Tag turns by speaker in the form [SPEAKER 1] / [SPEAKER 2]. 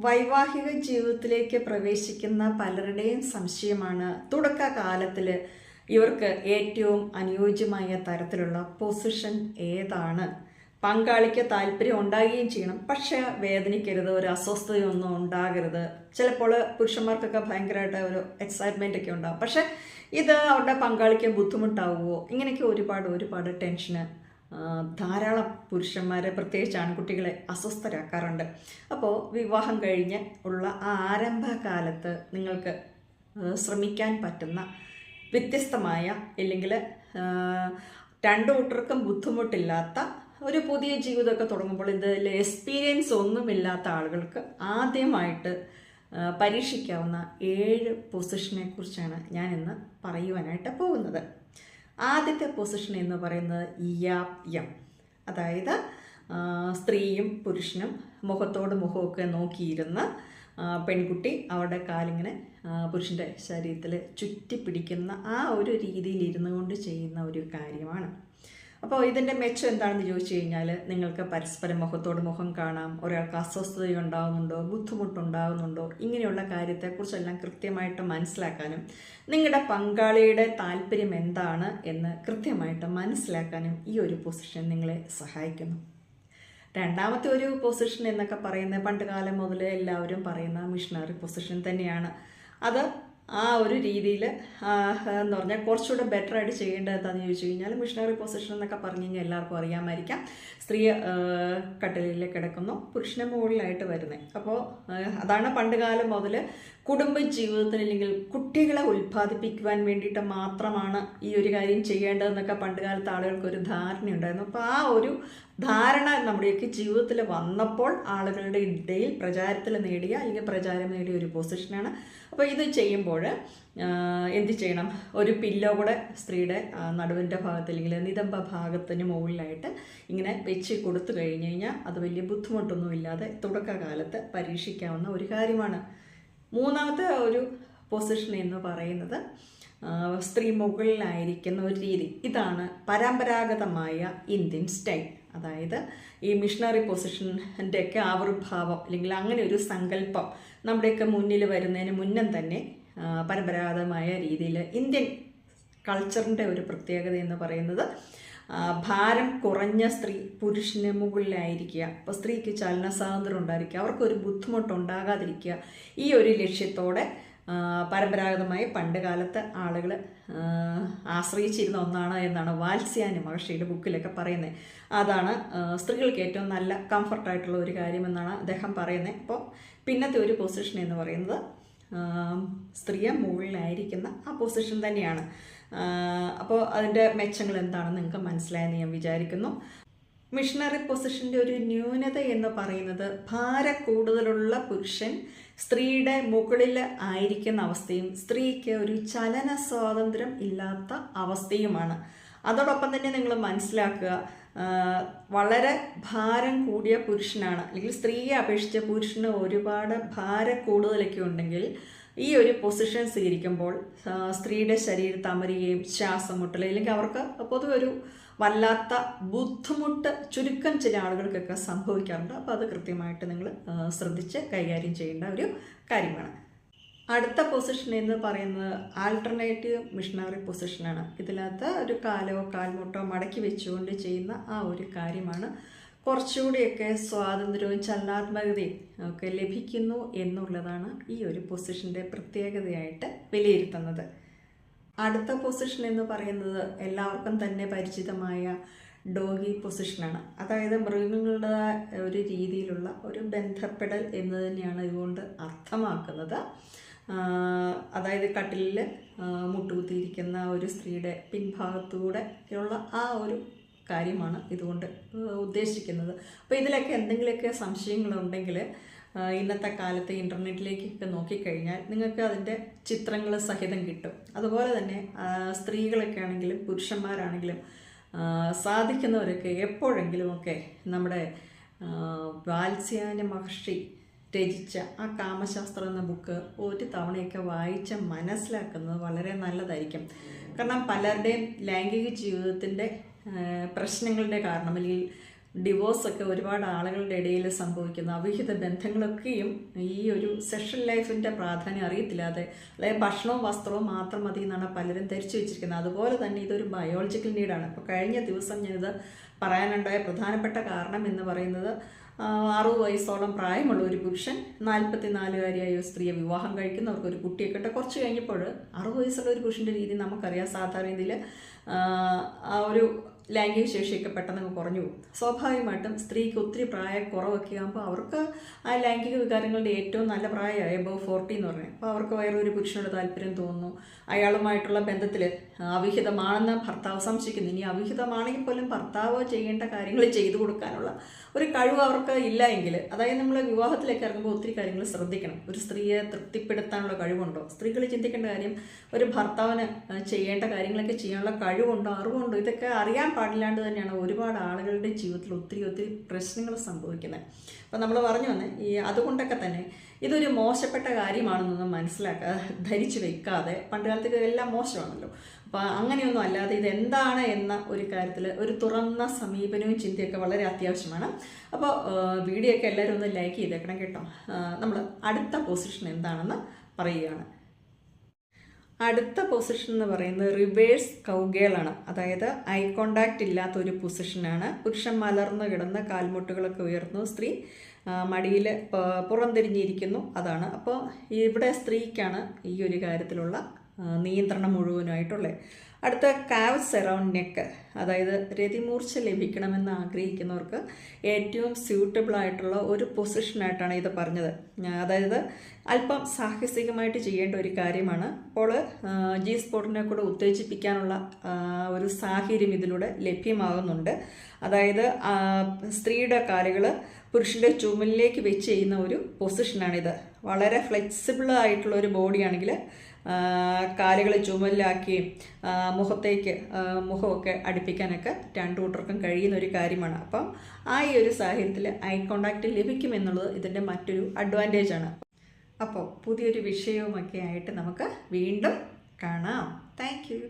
[SPEAKER 1] വൈവാഹിക ജീവിതത്തിലേക്ക് പ്രവേശിക്കുന്ന പലരുടെയും സംശയമാണ് തുടക്കകാലത്തിൽ ഇവർക്ക് ഏറ്റവും അനുയോജ്യമായ തരത്തിലുള്ള പൊസിഷൻ ഏതാണ്. പങ്കാളിക്ക് താല്പര്യം ഉണ്ടാകുകയും ചെയ്യണം, പക്ഷെ വേദനിക്കരുത്, ഒരു അസ്വസ്ഥതയൊന്നും ഉണ്ടാകരുത്. ചിലപ്പോൾ പുരുഷന്മാർക്കൊക്കെ ഭയങ്കരമായിട്ട് ഒരു എക്സൈറ്റ്മെൻ്റ് ഒക്കെ ഉണ്ടാകും, പക്ഷെ ഇത് അവരുടെ പങ്കാളിക്ക് ബുദ്ധിമുട്ടാവുമോ, ഇങ്ങനെയൊക്കെ ഒരുപാട് ടെൻഷന് ധാരാളം പുരുഷന്മാരെ, പ്രത്യേകിച്ച് ആൺകുട്ടികളെ അസ്വസ്ഥരാക്കാറുണ്ട്. അപ്പോൾ വിവാഹം കഴിഞ്ഞ് ഉള്ള ആ ആരംഭകാലത്ത് നിങ്ങൾക്ക് ശ്രമിക്കാൻ പറ്റുന്ന വ്യത്യസ്തമായ, ഇല്ലെങ്കിൽ രണ്ടു കൂട്ടർക്കും ബുദ്ധിമുട്ടില്ലാത്ത ഒരു പുതിയ ജീവിതമൊക്കെ തുടങ്ങുമ്പോൾ ഇതിൽ എക്സ്പീരിയൻസ് ഒന്നുമില്ലാത്ത ആളുകൾക്ക് ആദ്യമായിട്ട് പരീക്ഷിക്കാവുന്ന 7 പൊസിഷനെ കുറിച്ചാണ് ഞാൻ ഇന്ന് പറയുവാനായിട്ട് പോകുന്നത്. ആദ്യത്തെ പൊസിഷൻ എന്ന് പറയുന്നത് യാപ്യം, അതായത് സ്ത്രീയും പുരുഷനും മുഖത്തോട് മുഖമൊക്കെ നോക്കിയിരുന്ന് പെൺകുട്ടി അവരുടെ കാലിങ്ങനെ പുരുഷൻ്റെ ശരീരത്തിൽ ചുറ്റിപ്പിടിക്കുന്ന ആ ഒരു രീതിയിൽ ഇരുന്നു കൊണ്ട് ചെയ്യുന്ന ഒരു കാര്യമാണ്. അപ്പോൾ ഇതിൻ്റെ മെച്ചം എന്താണെന്ന് ചോദിച്ചു കഴിഞ്ഞാൽ, നിങ്ങൾക്ക് പരസ്പരം മുഖത്തോട് മുഖം കാണാം, ഒരാൾക്ക് അസ്വസ്ഥതയുണ്ടാകുന്നുണ്ടോ, ബുദ്ധിമുട്ടുണ്ടാകുന്നുണ്ടോ, ഇങ്ങനെയുള്ള കാര്യത്തെക്കുറിച്ചെല്ലാം കൃത്യമായിട്ട് മനസ്സിലാക്കാനും നിങ്ങളുടെ പങ്കാളിയുടെ താല്പര്യം എന്താണ് എന്ന് കൃത്യമായിട്ട് മനസ്സിലാക്കാനും ഈ ഒരു പൊസിഷൻ നിങ്ങളെ സഹായിക്കുന്നു. രണ്ടാമത്തെ ഒരു പൊസിഷൻ എന്നൊക്കെ പറയുന്നത് പണ്ട് കാലം മുതൽ എല്ലാവരും പറയുന്ന മിഷണറി പൊസിഷൻ തന്നെയാണ്. അത് ആ ഒരു രീതിയിൽ എന്ന് പറഞ്ഞാൽ കുറച്ചുകൂടെ ബെറ്റർ ആയിട്ട് ചെയ്യേണ്ടത് എന്താണെന്ന് ചോദിച്ചു കഴിഞ്ഞാൽ, മിഷണറി പൊസിഷൻ എന്നൊക്കെ പറഞ്ഞു കഴിഞ്ഞാൽ എല്ലാവർക്കും അറിയാമായിരിക്കാം. സ്ത്രീ കട്ടിലിൽ കിടക്കുന്നു, പുരുഷന് മുകളിലായിട്ട് വരുന്നത്. അപ്പോൾ അതാണ് പണ്ട് കാലം മുതൽ കുടുംബ ജീവിതത്തിന്, അല്ലെങ്കിൽ കുട്ടികളെ ഉൽപ്പാദിപ്പിക്കുവാൻ വേണ്ടിയിട്ട് മാത്രമാണ് ഈ ഒരു കാര്യം ചെയ്യേണ്ടതെന്നൊക്കെ പണ്ട് കാലത്ത് ആളുകൾക്കൊരു ധാരണയുണ്ടായിരുന്നു. അപ്പോൾ ആ ഒരു ധാരണ നമ്മുടെയൊക്കെ ജീവിതത്തിൽ വന്നപ്പോൾ ആളുകളുടെ ഇടയിൽ പ്രചാരം നേടിയ ഒരു പൊസിഷനാണ്. അപ്പോൾ ഇത് ചെയ്യുമ്പോൾ എന്ത് ചെയ്യണം, ഒരു പില്ലോ കൂടെ സ്ത്രീയുടെ നടുവിൻ്റെ ഭാഗത്ത് അല്ലെങ്കിൽ നിതംബ ഭാഗത്തിന് മുകളിലായിട്ട് ഇങ്ങനെ വെച്ച് കൊടുത്തു കഴിഞ്ഞ് കഴിഞ്ഞാൽ അത് വലിയ ബുദ്ധിമുട്ടൊന്നുമില്ലാതെ തുടക്കകാലത്ത് പരീക്ഷിക്കാവുന്ന ഒരു കാര്യമാണ്. മൂന്നാമത്തെ ഒരു പൊസിഷൻ എന്ന് പറയുന്നത് സ്ത്രീ മുകളിലായിരിക്കുന്ന ഒരു രീതി. ഇതാണ് പരമ്പരാഗതമായ ഇന്ത്യൻ സ്റ്റൈൽ. അതായത് ഈ മിഷണറി പൊസിഷൻ്റെ ഒക്കെ ആവിർഭാവം, അല്ലെങ്കിൽ അങ്ങനെ ഒരു സങ്കല്പം നമ്മുടെയൊക്കെ മുന്നിൽ വരുന്നതിന് മുന്നേ തന്നെ പരമ്പരാഗതമായ രീതിയിൽ ഇന്ത്യൻ കൾച്ചറിൻ്റെ ഒരു പ്രത്യേകത എന്ന് പറയുന്നത് ഭാരം കുറഞ്ഞ സ്ത്രീ പുരുഷന് മുകളിലായിരിക്കുക. അപ്പോൾ സ്ത്രീക്ക് ചലന സ്വാതന്ത്ര്യം ഉണ്ടായിരിക്കുക, അവർക്കൊരു ബുദ്ധിമുട്ടുണ്ടാകാതിരിക്കുക. ഈ ഒരു ലക്ഷ്യത്തോടെ പരമ്പരാഗതമായി പണ്ട് കാലത്ത് ആളുകൾ ആശ്രയിച്ചിരുന്ന ഒന്നാണ് എന്നാണ് വാത്സ്യായന മഹർഷിയുടെ ബുക്കിലൊക്കെ പറയുന്നത്. അതാണ് സ്ത്രീകൾക്ക് ഏറ്റവും നല്ല കംഫർട്ടായിട്ടുള്ള ഒരു കാര്യമെന്നാണ് അദ്ദേഹം പറയുന്നത്. അപ്പോൾ പിന്നത്തെ ഒരു പൊസിഷൻ എന്ന് പറയുന്നത് സ്ത്രീയെ മുകളിലായിരിക്കുന്ന ആ പൊസിഷൻ തന്നെയാണ്. അപ്പോൾ അതിൻ്റെ മെച്ചങ്ങൾ എന്താണെന്ന് നിങ്ങൾക്ക് മനസ്സിലായെന്ന് ഞാൻ വിചാരിക്കുന്നു. മിഷണറി പൊസിഷൻ്റെ ഒരു ന്യൂനത എന്ന് പറയുന്നത് ഭാരം കൂടുതലുള്ള പുരുഷൻ സ്ത്രീയുടെ മുകളിൽ ആയിരിക്കുന്ന അവസ്ഥയും സ്ത്രീക്ക് ഒരു ചലന സ്വാതന്ത്ര്യം ഇല്ലാത്ത അവസ്ഥയുമാണ്. അതോടൊപ്പം തന്നെ നിങ്ങൾ മനസ്സിലാക്കുക, വളരെ ഭാരം കൂടിയ പുരുഷനാണ്, അല്ലെങ്കിൽ സ്ത്രീയെ അപേക്ഷിച്ച് പുരുഷന് ഒരുപാട് ഭാരം കൂടുതലൊക്കെ ഉണ്ടെങ്കിൽ ഈ ഒരു പൊസിഷൻ സ്വീകരിക്കുമ്പോൾ സ്ത്രീയുടെ ശരീരത്ത് അമരുകയും ശ്വാസം മുട്ടൽ, അല്ലെങ്കിൽ അവർക്ക് പൊതുവെ ഒരു വല്ലാത്ത ബുദ്ധിമുട്ട് ചുരുക്കം ചില ആളുകൾക്കൊക്കെ സംഭവിക്കാറുണ്ട്. അപ്പോൾ അത് കൃത്യമായിട്ട് നിങ്ങൾ ശ്രദ്ധിച്ച് കൈകാര്യം ചെയ്യേണ്ട ഒരു കാര്യമാണ്. അടുത്ത പൊസിഷൻ എന്ന് പറയുന്നത് ആൾട്ടർനേറ്റീവ് മിഷണറി പൊസിഷനാണ്. ഇതിനകത്ത് ഒരു കാലോ കാൽമുട്ടോ മടക്കി വെച്ചുകൊണ്ട് ചെയ്യുന്ന ആ ഒരു കാര്യമാണ്. കുറച്ചുകൂടിയൊക്കെ സ്വാതന്ത്ര്യവും ചലനാത്മകതയും ഒക്കെ ലഭിക്കുന്നു എന്നുള്ളതാണ് ഈ ഒരു പൊസിഷൻ്റെ പ്രത്യേകതയായിട്ട് വിലയിരുത്തുന്നത്. അടുത്ത പൊസിഷൻ എന്ന് പറയുന്നത് എല്ലാവർക്കും തന്നെ പരിചിതമായ ഡോഗി പൊസിഷനാണ്. അതായത് മൃഗങ്ങളുടെ ഒരു രീതിയിലുള്ള ഒരു ബന്ധപ്പെടൽ എന്ന് തന്നെയാണ് ഇതുകൊണ്ട് അർത്ഥമാക്കുന്നത്. അതായത് കട്ടിലിൽ മുട്ടുകുത്തിയിരിക്കുന്ന ഒരു സ്ത്രീയുടെ പിൻഭാഗത്തൂടെ ഉള്ള ആ ഒരു കാര്യമാണ് ഇതുകൊണ്ട് ഉദ്ദേശിക്കുന്നത്. അപ്പോൾ ഇതിലൊക്കെ എന്തെങ്കിലുമൊക്കെ സംശയങ്ങളുണ്ടെങ്കിൽ ഇന്നത്തെ കാലത്ത് ഇൻ്റർനെറ്റിലേക്കൊക്കെ നോക്കിക്കഴിഞ്ഞാൽ നിങ്ങൾക്ക് അതിൻ്റെ ചിത്രങ്ങൾ സഹിതം കിട്ടും. അതുപോലെ തന്നെ സ്ത്രീകളൊക്കെ ആണെങ്കിലും പുരുഷന്മാരാണെങ്കിലും സാധിക്കുന്നവരൊക്കെ എപ്പോഴെങ്കിലുമൊക്കെ നമ്മുടെ വാത്സ്യായന മഹർഷി രചിച്ച ആ കാമശാസ്ത്രം എന്ന ബുക്ക് ഒരു തവണയൊക്കെ വായിച്ച് മനസ്സിലാക്കുന്നത് വളരെ നല്ലതായിരിക്കും. കാരണം പലരുടെയും ലൈംഗിക ജീവിതത്തിൻ്റെ പ്രശ്നങ്ങളുടെ കാരണം, അല്ലെങ്കിൽ ഡിവോഴ്സൊക്കെ ഒരുപാട് ആളുകളുടെ ഇടയിൽ സംഭവിക്കുന്ന അവിഹിത ബന്ധങ്ങളൊക്കെയും ഈ ഒരു സെക്ഷൽ ലൈഫിൻ്റെ പ്രാധാന്യം അറിയത്തില്ലാതെ, അതായത് ഭക്ഷണവും വസ്ത്രവും മാത്രം മതി എന്നാണ് പലരും ധരിച്ചു വെച്ചിരിക്കുന്നത്. അതുപോലെ തന്നെ ഇതൊരു ബയോളജിക്കൽ നീഡാണ്. അപ്പോൾ കഴിഞ്ഞ ദിവസം ഞാനിത് പറയാനുണ്ടായ പ്രധാനപ്പെട്ട കാരണം എന്ന് പറയുന്നത് 60 വയസ്സോളം പ്രായമുള്ള ഒരു പുരുഷൻ 44കാരിയായ ഒരു സ്ത്രീയെ വിവാഹം കഴിക്കുന്നു, അവർക്ക് ഒരു കുട്ടിയൊക്കെ ഇട്ട് കുറച്ച് കഴിഞ്ഞപ്പോൾ 60 വയസ്സുള്ള ഒരു പുരുഷൻ്റെ രീതി നമുക്കറിയാം. സാധാരണ രീതിയിൽ ആ ഒരു ലൈംഗിക ശേഷിയൊക്കെ പെട്ടെന്ന് കുറഞ്ഞു പോകും. സ്വാഭാവികമായിട്ടും സ്ത്രീക്ക് ഒത്തിരി പ്രായക്കുറവൊക്കെ ആകുമ്പോൾ അവർക്ക് ആ ലൈംഗിക വികാരങ്ങളുടെ ഏറ്റവും നല്ല പ്രായമായ എബവ് 40 എന്ന് പറഞ്ഞാൽ, അപ്പോൾ അവർക്ക് വേറൊരു പുരുഷനോട് താല്പര്യം തോന്നുന്നു, അയാളുമായിട്ടുള്ള ബന്ധത്തിൽ അവിഹിതമാണെന്ന് ഭർത്താവ് സംശയിക്കുന്നു. ഇനി അവിഹിതമാണെങ്കിൽ പോലും ഭർത്താവ് ചെയ്യേണ്ട കാര്യങ്ങൾ ചെയ്തു കൊടുക്കാനുള്ള ഒരു കഴിവ് അവർക്ക് ഇല്ല എങ്കിൽ, അതായത് നമ്മൾ വിവാഹത്തിലേക്ക് ഇറങ്ങുമ്പോൾ ഒത്തിരി കാര്യങ്ങൾ ശ്രദ്ധിക്കണം. ഒരു സ്ത്രീയെ തൃപ്തിപ്പെടുത്താനുള്ള കഴിവുണ്ടോ? സ്ത്രീകൾ ചിന്തിക്കേണ്ട കാര്യം, ഒരു ഭർത്താവിന് ചെയ്യേണ്ട കാര്യങ്ങളൊക്കെ ചെയ്യാനുള്ള കഴിവുണ്ടോ, അറിവുണ്ടോ? ഇതൊക്കെ അറിയാൻ പാടില്ലാണ്ട് തന്നെയാണ് ഒരുപാട് ആളുകളുടെ ജീവിതത്തിൽ ഒത്തിരി പ്രശ്നങ്ങൾ സംഭവിക്കുന്നത്. അപ്പം നമ്മൾ പറഞ്ഞു വന്നേ അതുകൊണ്ടൊക്കെ തന്നെ ഇതൊരു മോശപ്പെട്ട കാര്യമാണെന്നൊന്നും ധരിച്ചു വെക്കാതെ, പണ്ട് കാലത്ത് എല്ലാം മോശമാണല്ലോ, അപ്പോൾ അങ്ങനെയൊന്നും അല്ലാതെ ഇതെന്താണ് എന്ന ഒരു കാര്യത്തിൽ ഒരു തുറന്ന സമീപനവും ചിന്തയൊക്കെ വളരെ അത്യാവശ്യമാണ്. അപ്പോൾ വീഡിയോ ഒക്കെ എല്ലാവരും ഒന്ന് ലൈക്ക് ചെയ്തേക്കണം കേട്ടോ. നമ്മൾ അടുത്ത പൊസിഷൻ എന്താണെന്ന് പറയുകയാണ്. അടുത്ത പൊസിഷൻ എന്ന് പറയുന്നത് റിവേഴ്സ് കൗഗേളാണ്. അതായത് ഐ കോണ്ടാക്റ്റ് ഇല്ലാത്ത ഒരു പൊസിഷനാണ്. പുരുഷൻ മലർന്ന് കിടന്ന് കാൽമുട്ടുകളൊക്കെ ഉയർന്നു, സ്ത്രീ മടിയിൽ പുറംതിരിഞ്ഞിരിക്കുന്നു, അതാണ്. അപ്പോൾ ഇവിടെ സ്ത്രീക്കാണ് ഈ ഒരു കാര്യത്തിലുള്ള നിയന്ത്രണം മുഴുവനായിട്ടുള്ളത്. അടുത്ത കാവ്സ് അറൗണ്ട് നെക്ക്, അതായത് രതിമൂർച്ച ലഭിക്കണമെന്ന് ആഗ്രഹിക്കുന്നവർക്ക് ഏറ്റവും സ്യൂട്ടബിൾ ആയിട്ടുള്ള ഒരു പൊസിഷനായിട്ടാണ് ഇത് പറഞ്ഞത്. അതായത് അല്പം സാഹസികമായിട്ട് ചെയ്യേണ്ട ഒരു കാര്യമാണ്. അപ്പോൾ ജി സ്പോട്ടിനെ കൂടെ ഉത്തേജിപ്പിക്കാനുള്ള ഒരു സാഹചര്യം ഇതിലൂടെ ലഭ്യമാകുന്നുണ്ട്. അതായത് സ്ത്രീയുടെ കാലുകൾ പുരുഷൻ്റെ ചുമലിലേക്ക് വെച്ച് ചെയ്യുന്ന ഒരു പൊസിഷനാണിത്. വളരെ ഫ്ലെക്സിബിൾ ആയിട്ടുള്ള ഒരു ബോഡിയാണെങ്കിൽ കാലുകൾ ചുമലിലാക്കി മുഖമൊക്കെ അടുപ്പിക്കാനൊക്കെ രണ്ടു കൂട്ടർക്കും കഴിയുന്ന ഒരു കാര്യമാണ്. അപ്പം ആ ഈ ഒരു സാഹചര്യത്തിൽ ഐ കോണ്ടാക്റ്റ് ലഭിക്കുമെന്നുള്ളത് ഇതിൻ്റെ മറ്റൊരു അഡ്വാൻറ്റേജാണ്. അപ്പോൾ പുതിയൊരു വിഷയവുമൊക്കെ ആയിട്ട് നമുക്ക് വീണ്ടും കാണാം. Thank you.